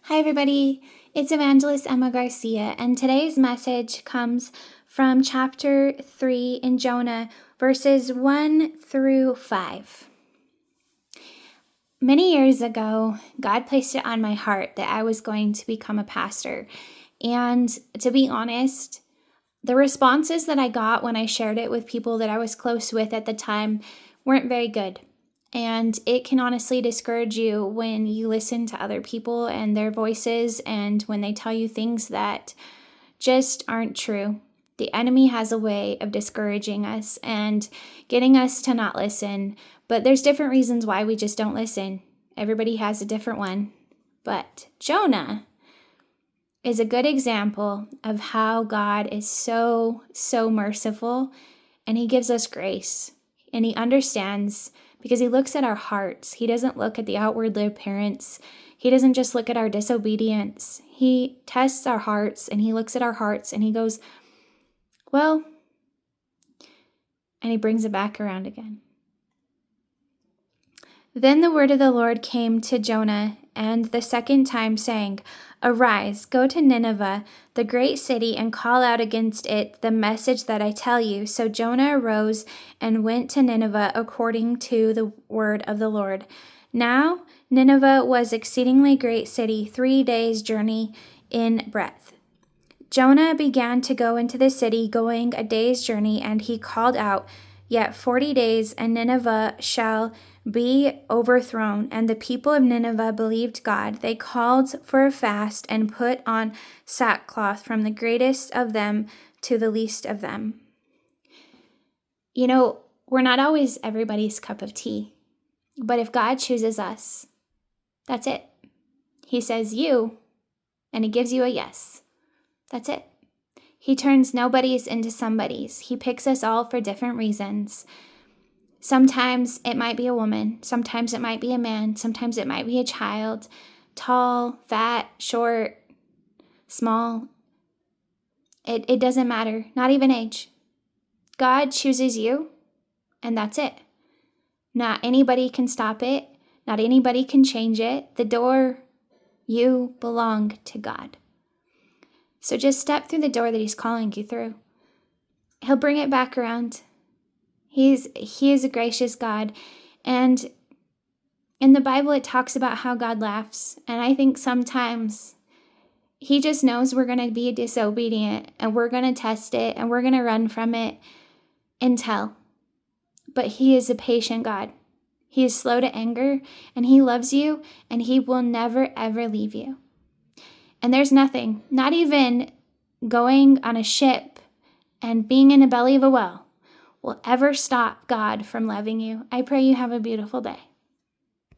Hi, everybody. It's Evangelist Emma Garcia, and today's message comes from chapter 3 in Jonah, verses 1 through 5. Many years ago, God placed it on my heart that I was going to become a pastor. And to be honest, the responses that I got when I shared it with people that I was close with at the time weren't very good. And it can honestly discourage you when you listen to other people and their voices and when they tell you things that just aren't true. The enemy has a way of discouraging us and getting us to not listen. But there's different reasons why we just don't listen. Everybody has a different one. But Jonah is a good example of how God is so merciful, and he gives us grace, and he understands because he looks at our hearts. He doesn't look at the outward appearance. He doesn't just look at our disobedience. He tests our hearts, and he looks at our hearts, and he goes, well, and he brings it back around again. Then the word of the Lord came to Jonah and the second time, saying, Arise, go to Nineveh, the great city, and call out against it the message that I tell you. So Jonah arose and went to Nineveh according to the word of the Lord. Now Nineveh was exceedingly great city, 3 days' journey in breadth. Jonah began to go into the city, going a day's journey, and he called out, Yet 40 days, and Nineveh shall be overthrown. And the people of Nineveh believed God. They called for a fast and put on sackcloth, from the greatest of them to the least of them. You know, we're not always everybody's cup of tea, but if God chooses us, that's it. He says you, and he gives you a yes. That's it. He turns nobodies into somebodies. He picks us all for different reasons. Sometimes it might be a woman. Sometimes it might be a man. Sometimes it might be a child. Tall, fat, short, small. It doesn't matter. Not even age. God chooses you, and that's it. Not anybody can stop it. Not anybody can change it. The door, you belong to God. So just step through the door that he's calling you through. He'll bring it back around. He is a gracious God. And in the Bible, it talks about how God laughs. And I think sometimes he just knows we're going to be disobedient, and we're going to test it, and we're going to run from it until. But he is a patient God. He is slow to anger, and he loves you, and he will never, ever leave you. And there's nothing, not even going on a ship and being in the belly of a whale, will ever stop God from loving you. I pray you have a beautiful day.